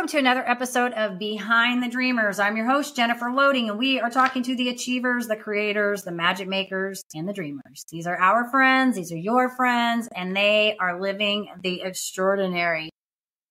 Welcome to another episode of Behind the Dreamers. I'm your host, Jennifer Loehding, and we are talking to the achievers, the creators, the magic makers, and the dreamers. These are our friends. These are your friends, and they are living the extraordinary.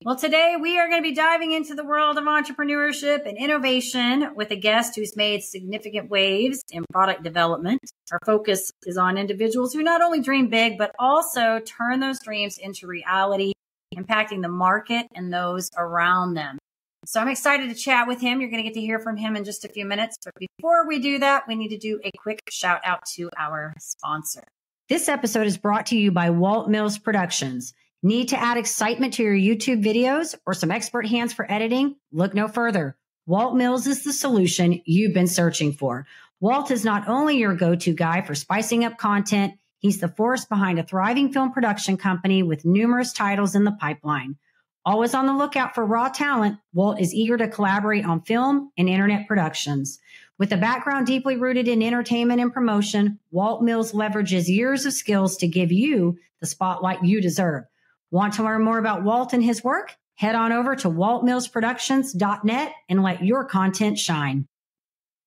Well, today we are going to be diving into the world of entrepreneurship and innovation with a guest who's made significant waves in product development. Our focus is on individuals who not only dream big, but also turn those dreams into reality, impacting the market and those around them. So I'm excited to chat with him. You're going to get to hear from him in just a few minutes. But before we do that, we need to do a quick shout out to our sponsor. This episode is brought to you by Walt Mills Productions. Need to add excitement to your YouTube videos or some expert hands for editing? Look no further. Walt Mills is the solution you've been searching for. Walt is not only your go-to guy for spicing up content, he's the force behind a thriving film production company with numerous titles in the pipeline. Always on the lookout for raw talent, Walt is eager to collaborate on film and internet productions. With a background deeply rooted in entertainment and promotion, Walt Mills leverages years of skills to give you the spotlight you deserve. Want to learn more about Walt and his work? Head on over to waltmillsproductions.net and let your content shine.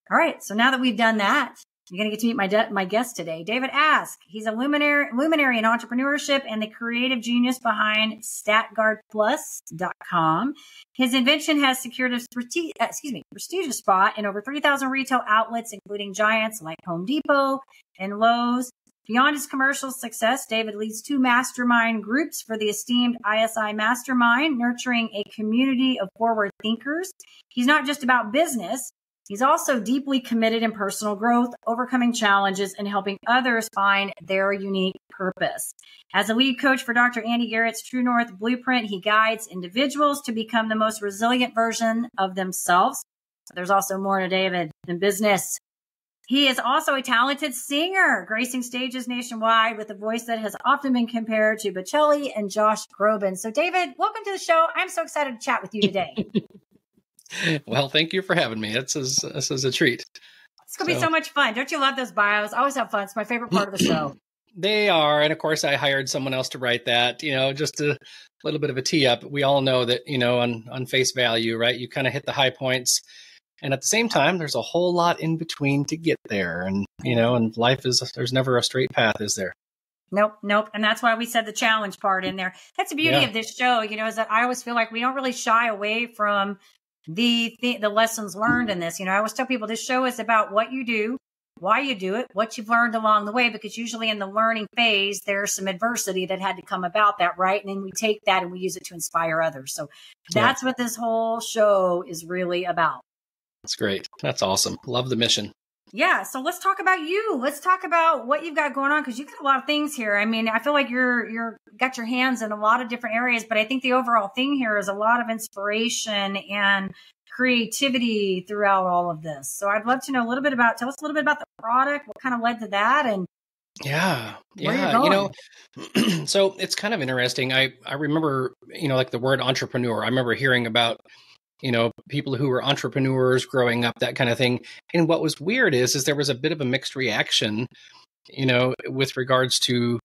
All right, so now that we've done that, you're going to get to meet my guest today, David Ask. He's a luminary in entrepreneurship and the creative genius behind StatGuardPlus.com. His invention has secured a prestigious spot in over 3,000 retail outlets, including giants like Home Depot and Lowe's. Beyond his commercial success, David leads 2 mastermind groups for the esteemed ISI Mastermind, nurturing a community of forward thinkers. He's not just about business. He's also deeply committed in personal growth, overcoming challenges, and helping others find their unique purpose. As a lead coach for Dr. Andy Garrett's True North Blueprint, he guides individuals to become the most resilient version of themselves. But there's also more to David than business. He is also a talented singer, gracing stages nationwide with a voice that has often been compared to Bocelli and Josh Groban. So, David, welcome to the show. I'm so excited to chat with you today. Well, thank you for having me. This is a treat. It's going to be so much fun. Don't you love those bios? I always have fun. It's my favorite part of the show. They are. And of course, I hired someone else to write that, just a little bit of a tee up. We all know that, on face value, right? You kind of hit the high points. And at the same time, there's a whole lot in between to get there. And, and life there's never a straight path, is there? Nope. And that's why we said the challenge part in there. That's the beauty of this show, is that I always feel like we don't really shy away from the lessons learned in this. I always tell people this show is about what you do, why you do it, what you've learned along the way, because usually in the learning phase, there's some adversity that had to come about that, right? And then we take that and we use it to inspire others. So that's what this whole show is really about. That's great. That's awesome. Love the mission. Yeah. So let's talk about you. Let's talk about what you've got going on, because you've got a lot of things here. I mean, I feel like you're got your hands in a lot of different areas, but I think the overall thing here is a lot of inspiration and creativity throughout all of this. So I'd love to know tell us a little bit about the product, what kind of led to that, and where you're going. So it's kind of interesting. I remember, like the word entrepreneur. I remember hearing about people who were entrepreneurs growing up, that kind of thing. And what was weird is there was a bit of a mixed reaction, with regards to,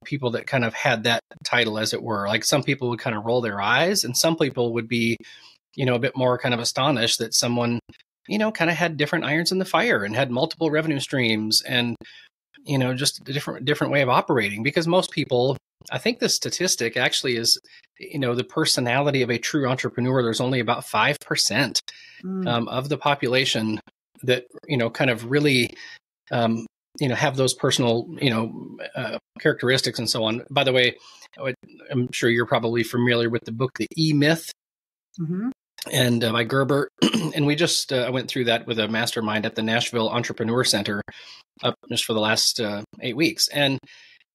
people that kind of had that title, as it were. Like some people would kind of roll their eyes, and some people would be, a bit more kind of astonished that someone, kind of had different irons in the fire and had multiple revenue streams and, just a different way of operating. Because most people, I think the statistic actually is, the personality of a true entrepreneur, there's only about 5% of the population that, kind of really, have those personal, characteristics and so on. By the way, I'm sure you're probably familiar with the book, The E-Myth, and by Gerber. And we just went through that with a mastermind at the Nashville Entrepreneur Center just for the last 8 weeks. And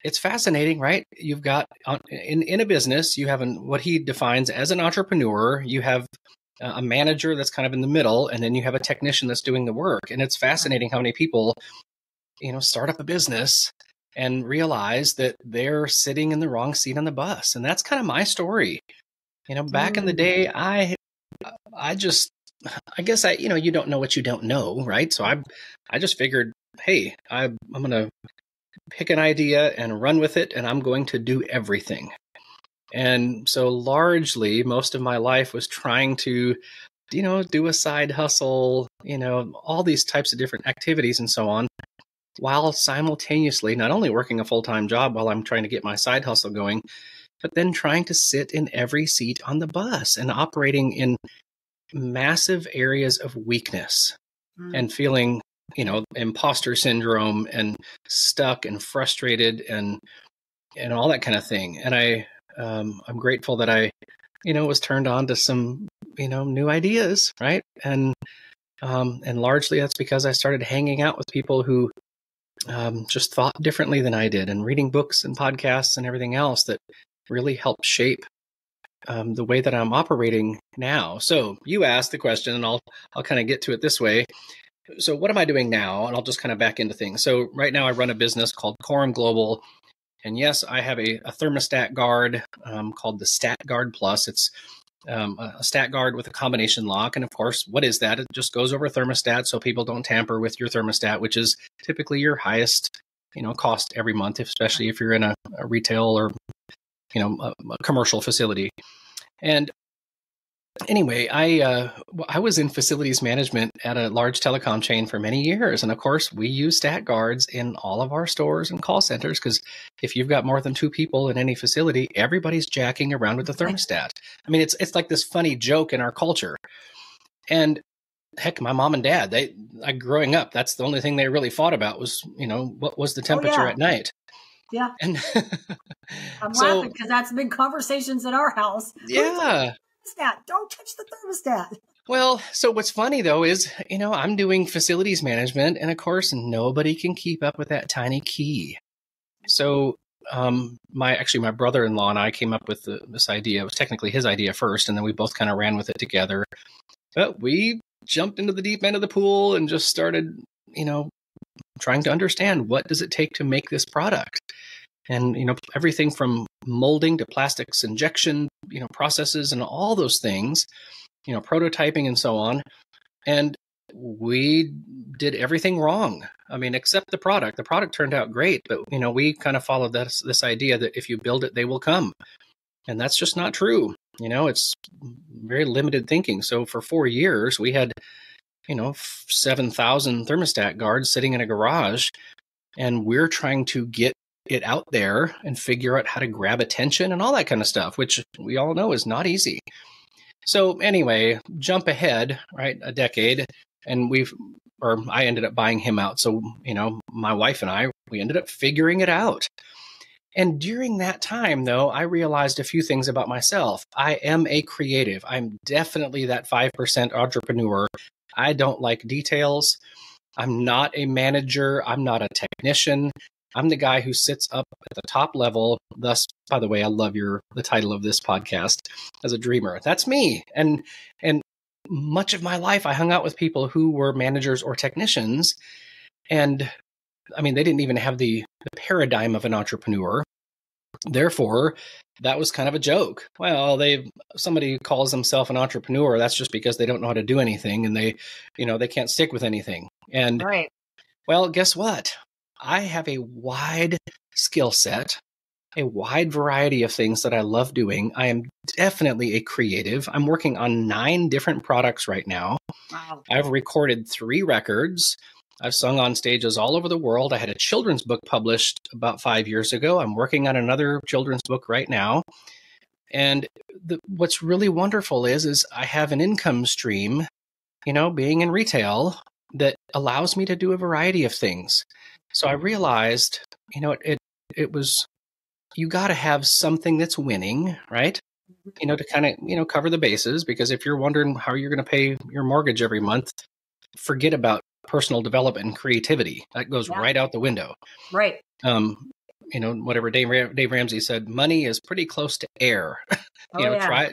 it's fascinating, right? You've got in a business, you have what he defines as an entrepreneur. You have a manager that's kind of in the middle, and then you have a technician that's doing the work. And it's fascinating how many people, start up a business and realize that they're sitting in the wrong seat on the bus. And that's kind of my story. Back in the day, I guess you don't know what you don't know, right? So I just figured, hey, I'm going to pick an idea and run with it, and I'm going to do everything. And so largely most of my life was trying to, do a side hustle, all these types of different activities and so on, while simultaneously not only working a full-time job while I'm trying to get my side hustle going, but then trying to sit in every seat on the bus and operating in massive areas of weakness and feeling, imposter syndrome and stuck and frustrated and all that kind of thing. And I'm grateful that I, was turned on to some, new ideas, right? And largely that's because I started hanging out with people who just thought differently than I did, and reading books and podcasts and everything else that really helped shape the way that I'm operating now. So you asked the question, and I'll kind of get to it this way. So what am I doing now? And I'll just kind of back into things. So right now I run a business called Quorum Global. And yes, I have a thermostat guard called the StatGuardPlus. It's a stat guard with a combination lock. And of course, what is that? It just goes over a thermostat so people don't tamper with your thermostat, which is typically your highest, cost every month, especially if you're in a retail or, a commercial facility. And anyway, I was in facilities management at a large telecom chain for many years. And of course, we use stat guards in all of our stores and call centers, because if you've got more than 2 people in any facility, everybody's jacking around with the thermostat. I mean, it's like this funny joke in our culture. And heck, my mom and dad, growing up, that's the only thing they really fought about was, what was the temperature at night. Yeah. And I'm laughing because that's been conversations in our house. Yeah. Don't touch the thermostat. Well, so what's funny though is, I'm doing facilities management, and of course nobody can keep up with that tiny key. So my brother-in-law and I came up with this idea. It was technically his idea first, and then we both kind of ran with it together. But we jumped into the deep end of the pool and just started, trying to understand, what does it take to make this product? And, everything from molding to plastics injection, processes and all those things, prototyping and so on. And we did everything wrong. I mean, except the product. The product turned out great, but, we kind of followed this idea that if you build it, they will come. And that's just not true. It's very limited thinking. So for 4 years, we had, 7,000 thermostat guards sitting in a garage, and we're trying to get it out there and figure out how to grab attention and all that kind of stuff, which we all know is not easy. So anyway, jump ahead, right, a decade, and I ended up buying him out. So, my wife and I, we ended up figuring it out. And during that time, though, I realized a few things about myself. I am a creative. I'm definitely that 5% entrepreneur. I don't like details. I'm not a manager. I'm not a technician. I'm the guy who sits up at the top level. Thus, by the way, I love the title of this podcast, as a dreamer. That's me. And much of my life, I hung out with people who were managers or technicians. And I mean, they didn't even have the paradigm of an entrepreneur. Therefore, that was kind of a joke. Well, somebody who calls themselves an entrepreneur, that's just because they don't know how to do anything, and they can't stick with anything. And right. Well, guess what? I have a wide skill set, a wide variety of things that I love doing. I am definitely a creative. I'm working on 9 different products right now. Wow. I've recorded 3 records. I've sung on stages all over the world. I had a children's book published about 5 years ago. I'm working on another children's book right now. And what's really wonderful is I have an income stream, being in retail, that allows me to do a variety of things. So I realized, it was, you got to have something that's winning, right? To kind of, cover the bases, because if you're wondering how you're going to pay your mortgage every month, forget about personal development and creativity. That goes right out the window. Right. Whatever Dave Ramsey said, money is pretty close to air.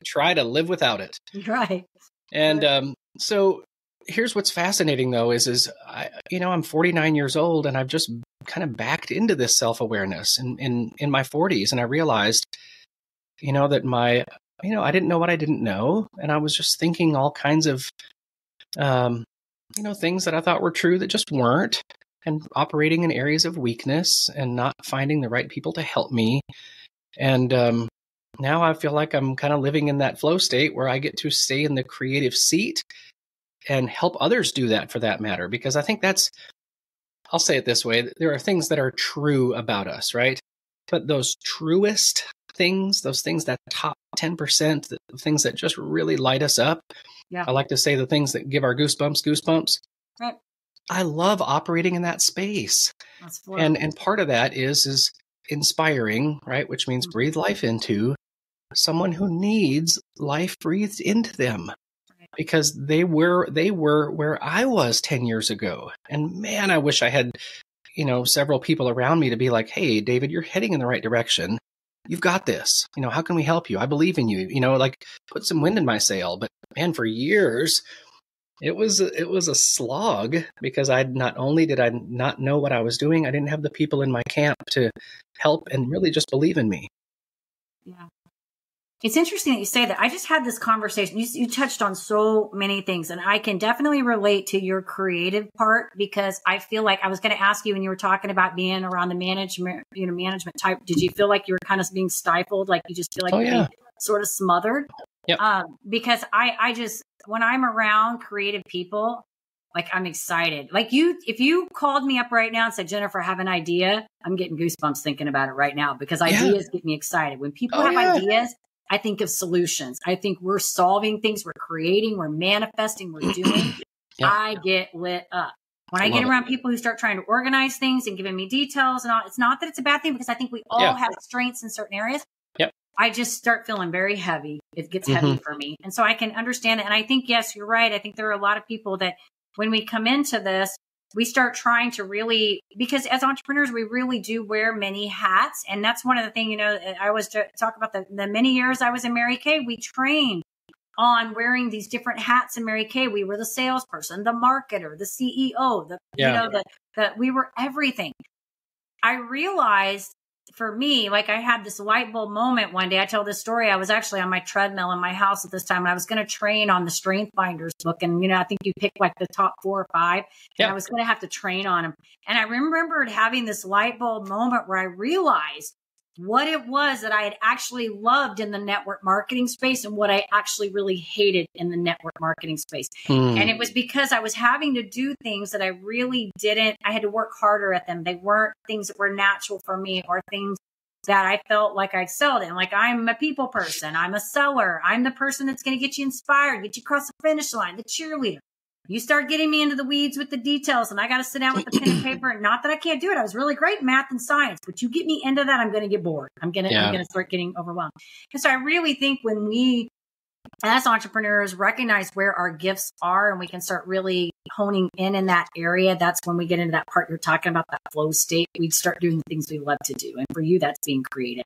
Try to live without it. Right. And so here's what's fascinating though is I'm 49 years old, and I've just kind of backed into this self-awareness in my 40s, and I realized, that I didn't know what I didn't know, and I was just thinking all kinds of things that I thought were true that just weren't, and operating in areas of weakness and not finding the right people to help me. And now I feel like I'm kind of living in that flow state where I get to stay in the creative seat and help others do that for that matter. Because I think I'll say it this way. There are things that are true about us, right? But those truest things, those things that top 10%, the things that just really light us up. Yeah. I like to say the things that give our goosebumps. Right. I love operating in that space. And part of that is inspiring, right? Which means breathe life into someone who needs life breathed into them. Because they were where I was 10 years ago. And man, I wish I had, several people around me to be like, hey, David, you're heading in the right direction. You've got this. How can we help you? I believe in you. Like put some wind in my sail. But man, for years, it was a slog because not only did I not know what I was doing, I didn't have the people in my camp to help and really just believe in me. Yeah. It's interesting that you say that. I just had this conversation. You touched on so many things, and I can definitely relate to your creative part because I feel like I was going to ask you when you were talking about being around the management type. Did you feel like you were kind of being stifled? Like you just feel like you're being sort of smothered? Yep. Because I just, when I'm around creative people, like I'm excited. Like if you called me up right now and said, Jennifer, I have an idea, I'm getting goosebumps thinking about it right now because ideas get me excited. When people have ideas, I think of solutions. I think we're solving things, we're creating, we're manifesting, we're doing. I get lit up. When I get around people who start trying to organize things and giving me details and all, it's not that it's a bad thing because I think we all have strengths in certain areas. Yep. I just start feeling very heavy. It gets heavy for me. And so I can understand it. And I think, yes, you're right. I think there are a lot of people that when we come into this, we start trying to really, because as entrepreneurs, we really do wear many hats. And that's one of the things, I always talk about the many years I was in Mary Kay, we trained on wearing these different hats in Mary Kay. We were the salesperson, the marketer, the CEO, we were everything. I realized for me, like I had this light bulb moment one day. I tell this story. I was actually on my treadmill in my house at this time, and I was going to train on the Strength Finders book. And, I think you pick like the top 4 or 5, and I was going to have to train on them. And I remembered having this light bulb moment where I realized what it was that I had actually loved in the network marketing space and what I actually really hated in the network marketing space. And it was because I was having to do things that I really didn't, I had to work harder at them. They weren't things that were natural for me or things that I felt like I excelled in. Like I'm a people person. I'm a seller. I'm the person that's going to get you inspired, get you across the finish line, the cheerleader. You start getting me into the weeds with the details and I got to sit down with the pen and paper. And not that I can't do it. I was really great in math and science, but you get me into that, I'm going to get bored. I'm going to start getting overwhelmed. And so I really think when we, as entrepreneurs, recognize where our gifts are and we can start really honing in that area, that's when we get into that part you're talking about, that flow state. We start doing the things we love to do. And for you, that's being creative.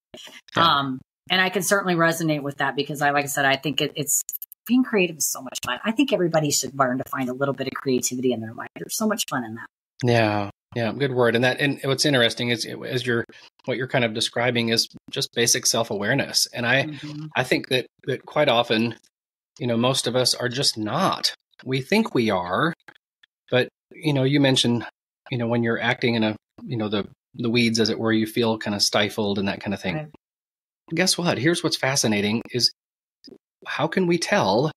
And I can certainly resonate with that because like I said, I think it's, being creative is so much fun. I think everybody should learn to find a little bit of creativity in their life. There's so much fun in that. Yeah, good word. And what's interesting is what you're kind of describing is just basic self-awareness. And I think that quite often, most of us are just not. We think we are, but you mentioned, when you're acting in the weeds, as it were, you feel kind of stifled and that kind of thing. Right. Guess what? Here's what's fascinating is, how can we tell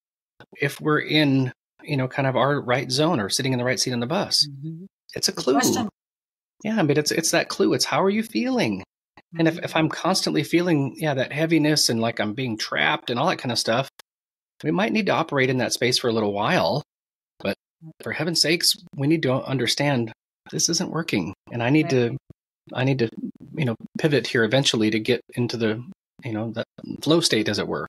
if we're in, kind of our right zone or sitting in the right seat on the bus? It's a clue. Yeah, but it's that clue. It's how are you feeling? And if I'm constantly feeling, that heaviness and like I'm being trapped and all that kind of stuff, we might need to operate in that space for a little while. But for heaven's sakes, we need to understand this isn't working. And I need to, pivot here eventually to get into the, that flow state, as it were.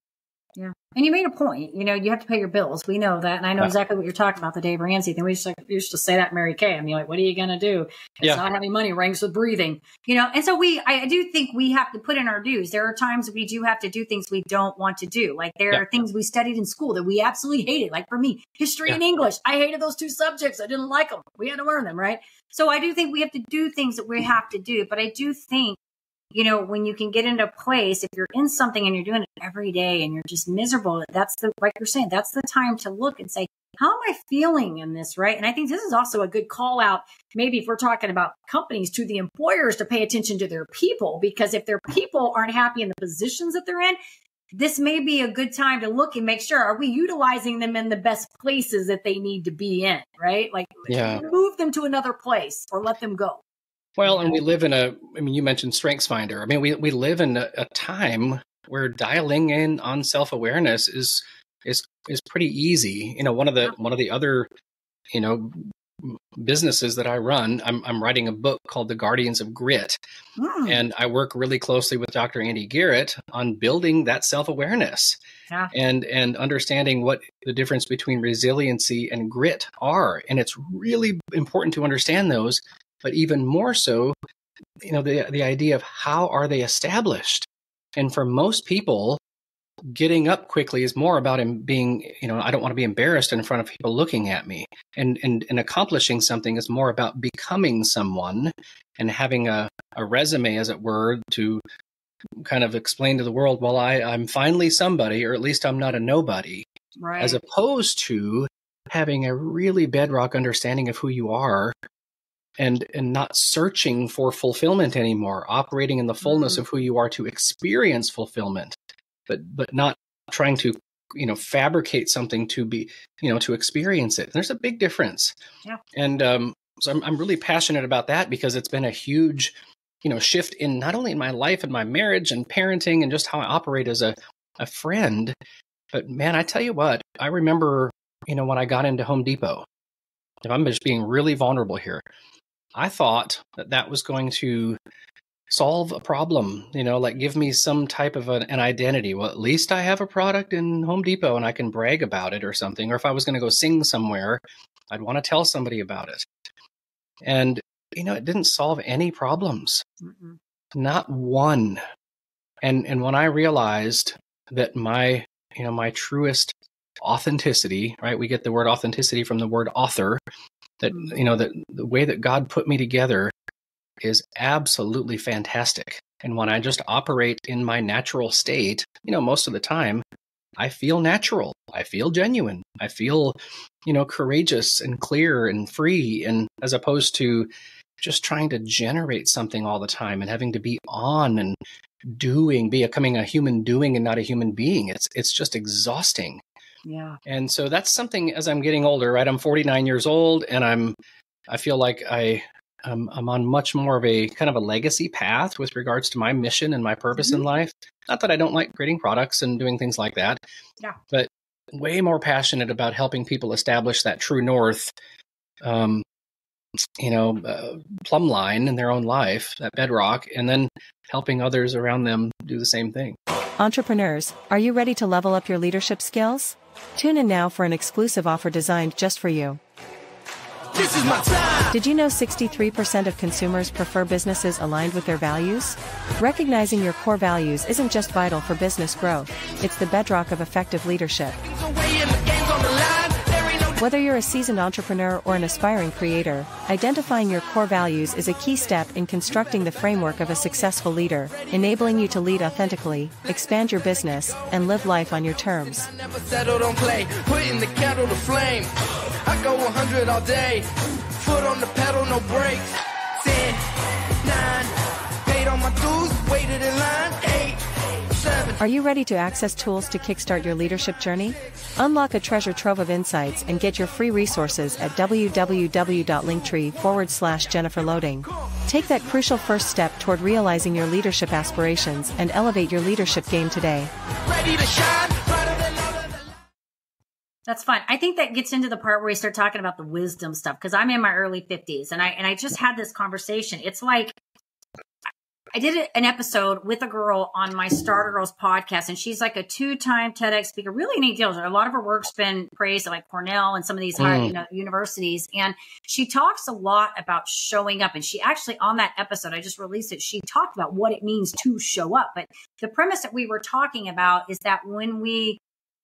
Yeah. And you made a point, you have to pay your bills. We know that. And I know exactly what you're talking about, the Dave Ramsey thing. We used to say that in Mary Kay. I mean, like, what are you going to do? It's not having money ranks with breathing, And so I do think we have to put in our dues. There are times we do have to do things we don't want to do. Like there are things we studied in school that we absolutely hated. Like for me, history and English. I hated those 2 subjects. I didn't like them. We had to learn them, right? So I do think we have to do things that we have to do. But I do think, when you can get into a place, if you're in something and you're doing it every day and you're just miserable, like you're saying, that's the time to look and say, how am I feeling in this, right? And I think this is also a good call out, maybe if we're talking about companies, to the employers to pay attention to their people, because if their people aren't happy in the positions that they're in, this may be a good time to look and make sure, are we utilizing them in the best places that they need to be in, right? Like move them to another place or let them go. Well, and we live in you mentioned StrengthsFinder. I mean, we live in a time where dialing in on self-awareness is pretty easy. You know, one of the other, businesses that I run, I'm writing a book called The Guardians of Grit. And I work really closely with Dr. Andy Garrett on building that self-awareness and understanding what the difference between resiliency and grit are. And it's really important to understand those, but even more so, the idea of how are they established? And for most people, getting up quickly is more about him being, I don't want to be embarrassed in front of people looking at me. And accomplishing something is more about becoming someone and having a resume, as it were, to kind of explain to the world, well, I'm finally somebody, or at least I'm not a nobody, right? As opposed to having a really bedrock understanding of who you are and not searching for fulfillment anymore, operating in the fullness of who you are to experience fulfillment. But not trying to, fabricate something to be, to experience it. There's a big difference. Yeah. And so I'm really passionate about that because it's been a huge, shift in not only in my life and my marriage and parenting and just how I operate as a friend. But man, I tell you what, I remember, when I got into Home Depot, if I'm just being really vulnerable here, I thought that was going to solve a problem, like give me some type of an identity. Well, at least I have a product in Home Depot and I can brag about it or something. Or if I was going to go sing somewhere, I'd want to tell somebody about it. And, it didn't solve any problems, not one. And when I realized that my truest authenticity, right? We get the word authenticity from the word author, that, that the way that God put me together is absolutely fantastic. And when I just operate in my natural state, most of the time, I feel natural. I feel genuine. I feel, courageous and clear and free. And as opposed to just trying to generate something all the time and having to be on and becoming a human doing and not a human being. It's just exhausting. Yeah. And so that's something as I'm getting older, right? I'm 49 years old and I feel like I'm on much more of a kind of a legacy path with regards to my mission and my purpose in life. Not that I don't like creating products and doing things like that, but way more passionate about helping people establish that true north, plumb line in their own life, that bedrock, and then helping others around them do the same thing. Entrepreneurs, are you ready to level up your leadership skills? Tune in now for an exclusive offer designed just for you. This is my time. Did you know 63% of consumers prefer businesses aligned with their values? Recognizing your core values isn't just vital for business growth, it's the bedrock of effective leadership. Whether you're a seasoned entrepreneur or an aspiring creator, identifying your core values is a key step in constructing the framework of a successful leader, enabling you to lead authentically, expand your business, and live life on your terms. Never settled on play, putting the kettle to flame. I go 100 all day, foot on the pedal, no brakes. 10, 9, paid on my dues, waited in line, 8, 7. Are you ready to access tools to kickstart your leadership journey? Unlock a treasure trove of insights and get your free resources at www.linktree/Jennifer Loehding. Take that crucial first step toward realizing your leadership aspirations and elevate your leadership game today. Ready to shine, brighter than all of the... That's fun. I think that gets into the part where we start talking about the wisdom stuff, because I'm in my early 50s and I just had this conversation. It's like, I did an episode with a girl on my Starter Girls podcast, and she's like a 2-time TEDx speaker, really neat deal. A lot of her work's been praised at like Cornell and some of these high, universities. And she talks a lot about showing up. And she actually, on that episode, I just released it, she talked about what it means to show up. But the premise that we were talking about is that when we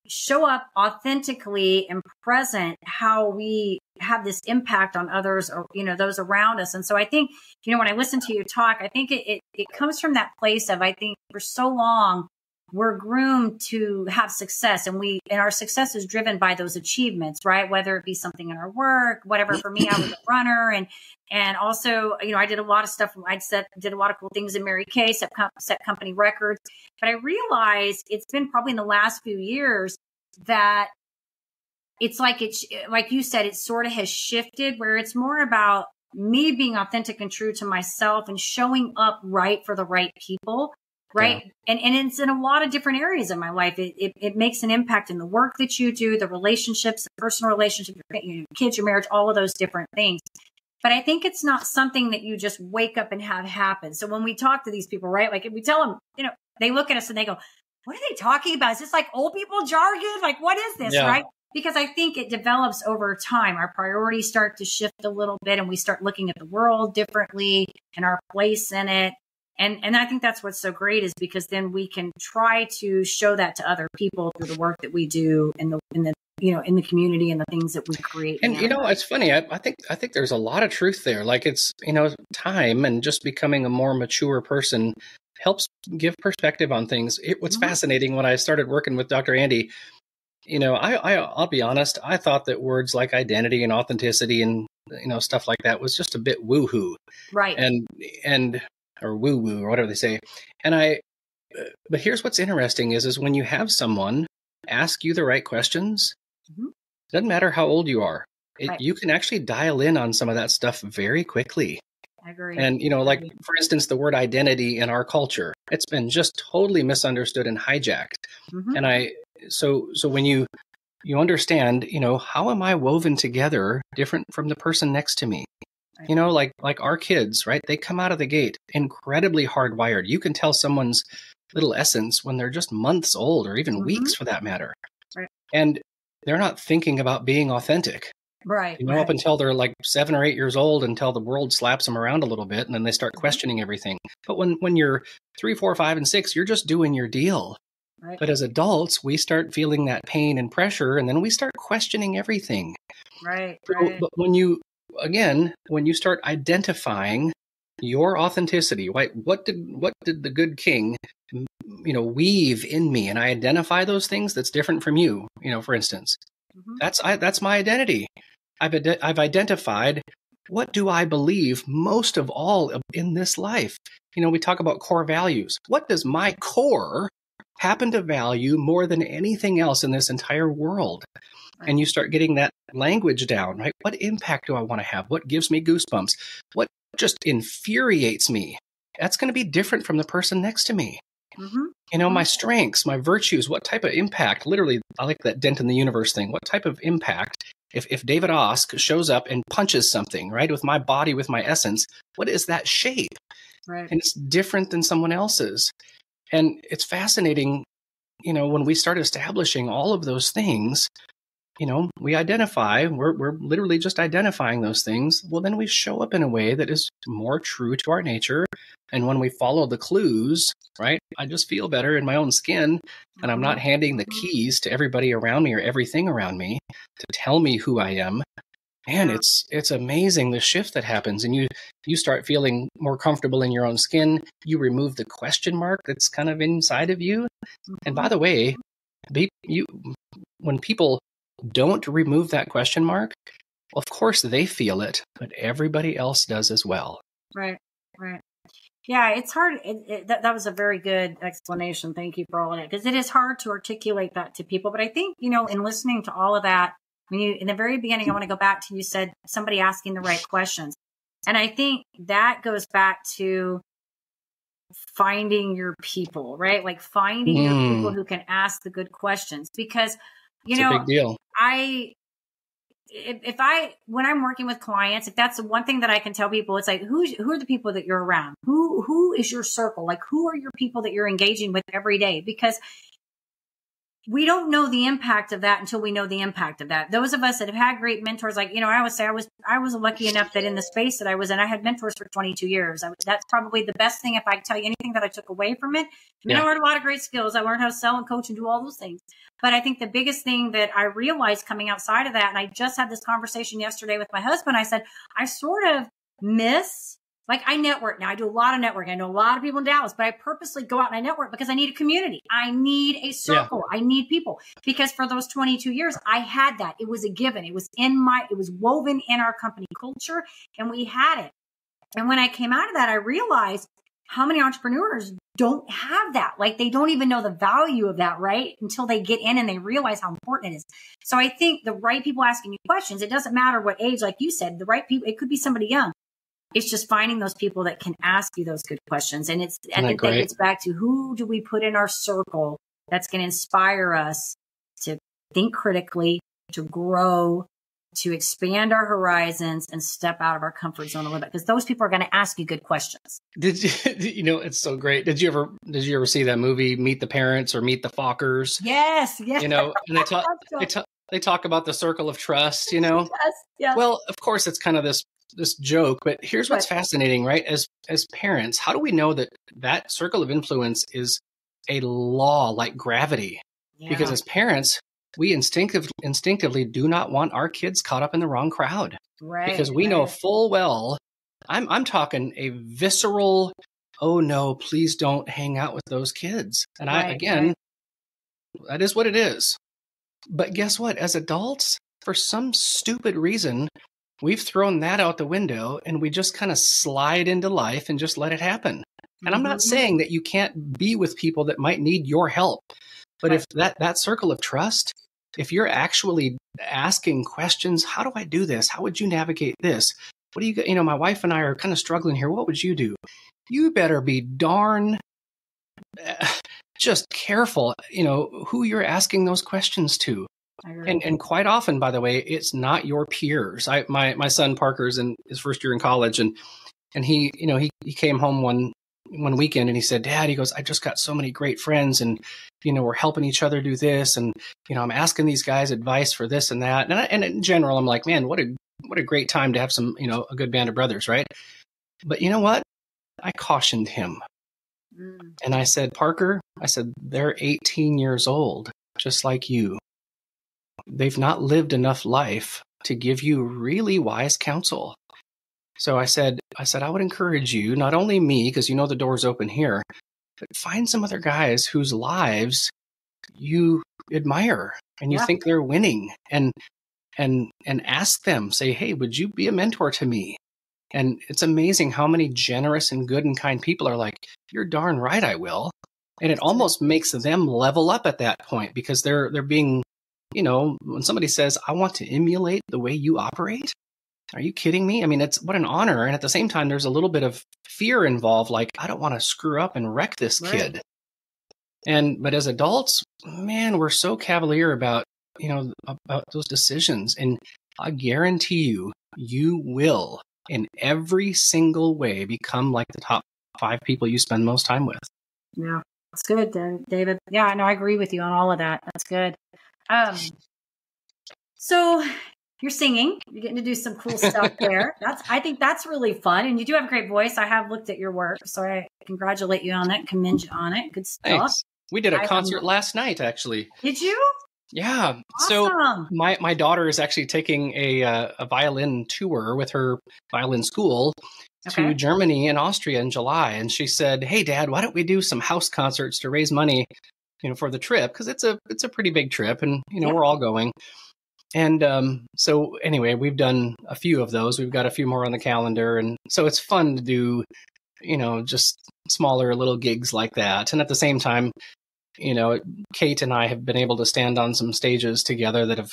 show up authentically and present, how we have this impact on others or, those around us. And so I think, when I listen to you talk, I think it comes from that place of, I think for so long, we're groomed to have success, and our success is driven by those achievements, right? Whether it be something in our work, whatever. For me, I was a runner, and also, I did a lot of stuff. Did a lot of cool things in Mary Kay, set company records. But I realized it's been probably in the last few years that it's like you said, it sort of has shifted where it's more about me being authentic and true to myself and showing up right for the right people. Right. Yeah. And it's in a lot of different areas of my life. It makes an impact in the work that you do, the relationships, the personal relationships, your kids, your marriage, all of those different things. But I think it's not something that you just wake up and have happen. So when we talk to these people, right, like if we tell them, they look at us and they go, what are they talking about? Is this like old people jargon? Like, what is this? Yeah. Right. Because I think it develops over time. Our priorities start to shift a little bit and we start looking at the world differently and our place in it. And I think that's what's so great is because then we can try to show that to other people through the work that we do in the community and the things that we create. And it's funny. I think there's a lot of truth there. Like it's time and just becoming a more mature person helps give perspective on things. What's fascinating when I started working with Dr. Andy, I'll be honest. I thought that words like identity and authenticity and stuff like that was just a bit woohoo, right? And or woo woo or whatever they say. But here's what's interesting is when you have someone ask you the right questions, doesn't matter how old you are, you can actually dial in on some of that stuff very quickly. I agree. And, like, for instance, the word identity in our culture, it's been just totally misunderstood and hijacked. And so when you understand, how am I woven together different from the person next to me? Like our kids, right? They come out of the gate incredibly hardwired. You can tell someone's little essence when they're just months old or even weeks for that matter. Right. And they're not thinking about being authentic. Right. Up until they're like 7 or 8 years old, until the world slaps them around a little bit and then they start questioning everything. But when you're 3, 4, 5, and 6, you're just doing your deal. Right. But as adults, we start feeling that pain and pressure and then we start questioning everything. Right. But when you start identifying your authenticity, right? What did the good king, weave in me, and I identify those things that's different from you. For instance, that's my identity. I've identified what do I believe most of all in this life. We talk about core values. What does my core happen to value more than anything else in this entire world? And you start getting that language down, right? What impact do I want to have? What gives me goosebumps? What just infuriates me? That's going to be different from the person next to me. My strengths, my virtues, what type of impact? Literally, I like that dent in the universe thing. What type of impact? If David Osk shows up and punches something, right, with my body, with my essence, what is that shape? Right. And it's different than someone else's. And it's fascinating, when we start establishing all of those things, we identify, we're literally just identifying those things. Well, then we show up in a way that is more true to our nature. And when we follow the clues, right, I just feel better in my own skin. And I'm not handing the keys to everybody around me or everything around me to tell me who I am. Man, it's amazing the shift that happens. And you start feeling more comfortable in your own skin. You remove the question mark that's kind of inside of you. And by the way, when people don't remove that question mark, well, of course they feel it, but everybody else does as well. Right. Yeah, it's hard. That was a very good explanation. Thank you for all of that, because it is hard to articulate that to people. But I think, in listening to all of that, in the very beginning, I want to go back to, you said somebody asking the right questions. And I think that goes back to finding your people, right? Like finding your people who can ask the good questions, because, it's a big deal. When I'm working with clients, if that's the one thing that I can tell people, it's like, who are the people that you're around? Who is your circle? Like, who are your people that you're engaging with every day? Because we don't know the impact of that until we know the impact of that. Those of us that have had great mentors, like, I always say I was lucky enough that in the space that I was in, I had mentors for 22 years. That's probably the best thing. If I could tell you anything that I took away from it, I learned a lot of great skills. I learned how to sell and coach and do all those things. But I think the biggest thing that I realized coming outside of that, and I just had this conversation yesterday with my husband, I said, I sort of miss Like I network now. I do a lot of networking. I know a lot of people in Dallas, but I purposely go out and I network because I need a community. I need a circle. Yeah. I need people because for those 22 years, I had that. It was a given. It was woven in our company culture and we had it. And when I came out of that, I realized how many entrepreneurs don't have that. Like they don't even know the value of that, right? Until they get in and they realize how important it is. So I think the right people asking you questions, it doesn't matter what age, like you said, the right people, it could be somebody young. It's just finding those people that can ask you those good questions. And I think that gets back to who do we put in our circle that's going to inspire us to think critically, to grow, to expand our horizons and step out of our comfort zone a little bit, because those people are going to ask you good questions. It's so great. Did you ever see that movie, Meet the Parents or Meet the Fockers? Yes. And they talk about the circle of trust, Yes. Well, of course it's kind of this joke, but here's what's fascinating, right? As parents, how do we know that circle of influence is a law like gravity? Yeah. Because as parents, we instinctively do not want our kids caught up in the wrong crowd. Right. Because we know full well, I'm talking a visceral, oh no, please don't hang out with those kids. And that is what it is. But guess what? As adults, for some stupid reason, we've thrown that out the window and we just kind of slide into life and just let it happen. And I'm not saying that you can't be with people that might need your help. But if that circle of trust, if you're actually asking questions, how do I do this? How would you navigate this? What do you, my wife and I are kind of struggling here. What would you do? You better be darn just careful, who you're asking those questions to. And quite often, by the way, it's not your peers. My son Parker's in his first year in college, and he came home one weekend and he said, Dad, he goes, I just got so many great friends and, we're helping each other do this. And, I'm asking these guys advice for this and that. And in general, I'm like, man, what a great time to have some, a good band of brothers. Right. But you know what? I cautioned him and I said, Parker, they're 18 years old, just like you. They've not lived enough life to give you really wise counsel. So I said, I would encourage you, not only me, because the door's open here, but find some other guys whose lives you admire and you think they're winning and ask them, say, hey, would you be a mentor to me? And it's amazing how many generous and good and kind people are like, you're darn right, I will. And it almost makes them level up at that point because they're being, when somebody says, I want to emulate the way you operate. Are you kidding me? I mean, it's what an honor. And at the same time, there's a little bit of fear involved. Like, I don't want to screw up and wreck this kid. But as adults, man, we're so cavalier about those decisions. And I guarantee you will in every single way become like the top 5 people you spend most time with. Yeah, that's good, David. Yeah, no, I agree with you on all of that. That's good. So you're singing, you're getting to do some cool stuff there. I think that's really fun. And you do have a great voice. I have looked at your work. So I congratulate you on that, commend you on it. Good stuff. Thanks. We did a concert last night, actually. Did you? Yeah. Awesome. So my daughter is actually taking a violin tour with her violin school to Germany and Austria in July. And she said, hey, Dad, why don't we do some house concerts to raise money, for the trip? Because it's a pretty big trip and, we're all going. And so anyway, we've done a few of those. We've got a few more on the calendar. And so it's fun to do, just smaller little gigs like that. And at the same time, Kate and I have been able to stand on some stages together that have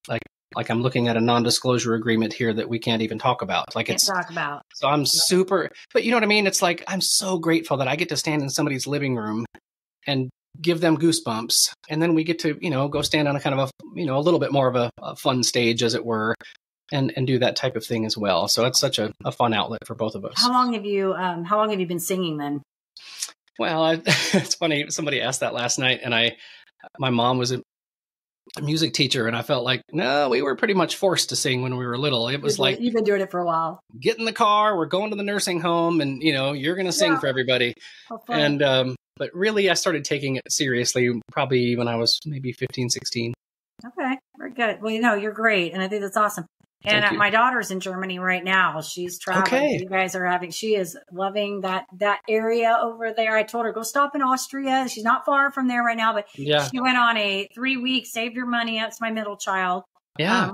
like I'm looking at a non-disclosure agreement here that we can't even talk about. So I'm super, but you know what I mean? It's like, I'm so grateful that I get to stand in somebody's living room and give them goosebumps. And then we get to, go stand on a kind of a little bit more of a fun stage, as it were, and do that type of thing as well. So it's such a fun outlet for both of us. How long have you been singing then? Well, it's funny. Somebody asked that last night, and my mom was a music teacher, and I felt like, no, we were pretty much forced to sing when we were little. It was like, you've been doing it for a while. Get in the car, we're going to the nursing home, and you're going to sing for everybody. And but really, I started taking it seriously probably when I was maybe 15, 16. Okay, very good. Well, you're great, and I think that's awesome. And my daughter's in Germany right now. She's traveling. Okay. You guys are she is loving that area over there. I told her, go stop in Austria. She's not far from there right now, but she went on a 3-week, saved her money. That's my middle child. Yeah.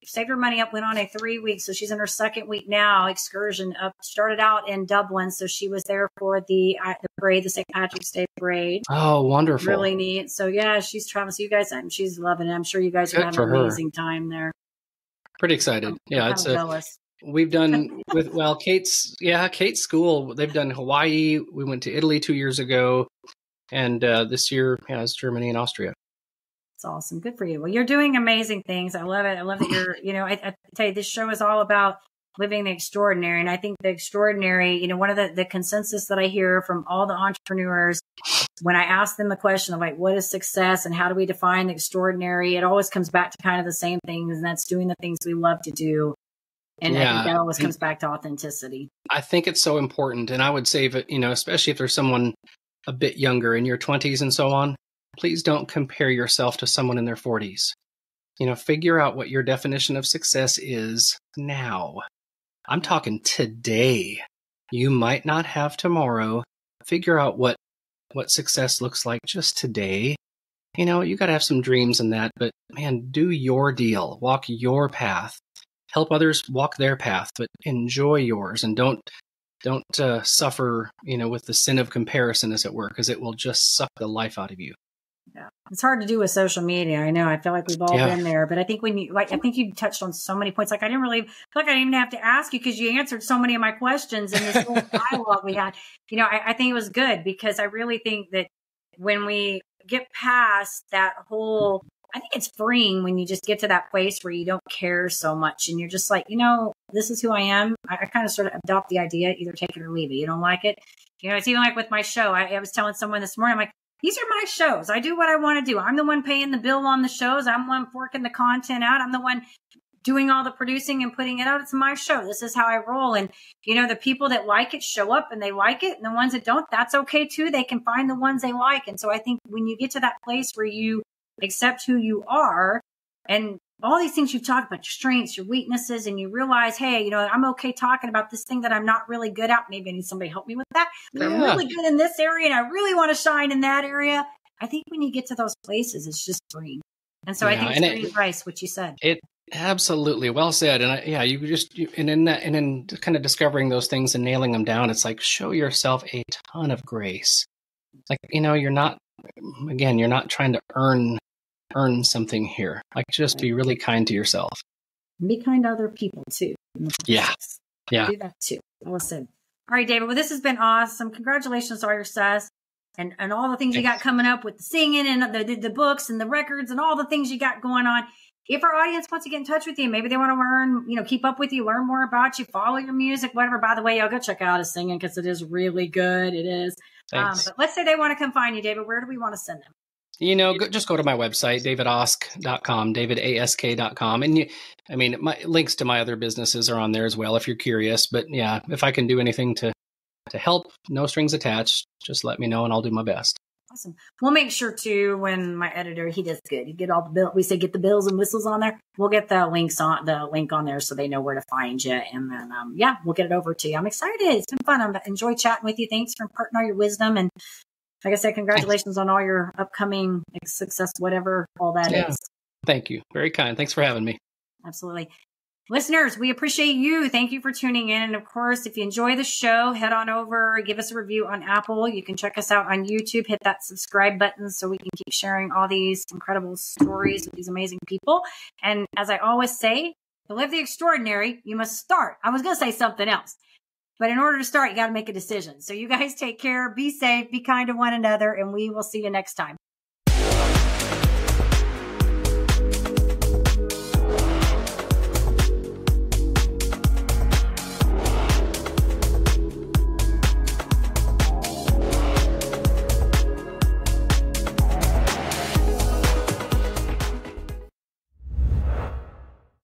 Saved her money up, went on a 3-week. So she's in her second week now, excursion up, started out in Dublin. So she was there for the parade, the St. Patrick's Day parade. Oh, wonderful. Really neat. So yeah, she's traveling. So you guys, she's loving it. I'm sure you guys are having an amazing time there. Pretty excited. Yeah, we've done with Kate's school. They've done Hawaii. We went to Italy 2 years ago, and this year, it's Germany and Austria. It's awesome. Good for you. Well, you're doing amazing things. I love it. I love that you're. I tell you, this show is all about living the extraordinary, and I think the extraordinary. One of the consensus that I hear from all the entrepreneurs when I ask them the question of like, what is success and how do we define the extraordinary? It always comes back to kind of the same things, and that's doing the things we love to do. And I think that always comes back to authenticity. I think it's so important. And I would say that, especially if there's someone a bit younger in your 20s and so on, please don't compare yourself to someone in their 40s. Figure out what your definition of success is now. I'm talking today. You might not have tomorrow. Figure out what success looks like just today. You got to have some dreams in that, but man, do your deal, walk your path, help others walk their path, but enjoy yours, and don't suffer, with the sin of comparison, as it were, because it will just suck the life out of you. Yeah, it's hard to do with social media. I know. I feel like we've all been there, but I think I think you touched on so many points. Like I didn't even have to ask you because you answered so many of my questions in this whole dialogue we had. I think it was good because I really think that when we get past that whole, I think it's freeing when you just get to that place where you don't care so much and you're just like, this is who I am. I kind of sort of adopt the idea, either take it or leave it. You don't like it. It's even like with my show. I was telling someone this morning, I'm like, these are my shows. I do what I want to do. I'm the one paying the bill on the shows. I'm the one forking the content out. I'm the one doing all the producing and putting it out. It's my show. This is how I roll. And, the people that like it show up and they like it. And the ones that don't, that's okay too. They can find the ones they like. And so I think when you get to that place where you accept who you are and all these things you've talked about, your strengths, your weaknesses, and you realize, hey, I'm okay talking about this thing that I'm not really good at. Maybe I need somebody to help me with that. But I'm really good in this area and I really want to shine in that area. I think when you get to those places, it's just freeing. And so I think it's pretty nice what you said. It absolutely well said. And in kind of discovering those things and nailing them down, it's like, show yourself a ton of grace. Like, you're not trying to earn something here. Like, just be really kind to yourself. Be kind to other people too. Yeah. Do that too. Awesome. All right, David. Well, this has been awesome. Congratulations on all your success and all the things you got coming up with the singing and the books and the records and all the things you got going on. If our audience wants to get in touch with you, maybe they want to learn, keep up with you, learn more about you, follow your music, whatever. By the way, y'all go check out his singing because it is really good. It is. But let's say they want to come find you, David. Where do we want to send them? Just go to my website, davidask.com, davidask.com. And my links to my other businesses are on there as well if you're curious. But yeah, if I can do anything to help, no strings attached, just let me know and I'll do my best. Awesome. We'll make sure too, when my editor, he does good. You get all the bill. We say get the bills and whistles on there. We'll get the link on there so they know where to find you. And then, we'll get it over to you. I'm excited. It's been fun. I've enjoyed chatting with you. Thanks for imparting all your wisdom. And like I said, congratulations on all your upcoming success, whatever all that is. Thank you. Very kind. Thanks for having me. Absolutely. Listeners, we appreciate you. Thank you for tuning in. And of course, if you enjoy the show, head on over, give us a review on Apple. You can check us out on YouTube, hit that subscribe button so we can keep sharing all these incredible stories with these amazing people. And as I always say, to live the extraordinary, you must start. I was going to say something else, but in order to start, you got to make a decision. So you guys take care, be safe, be kind to one another, and we will see you next time.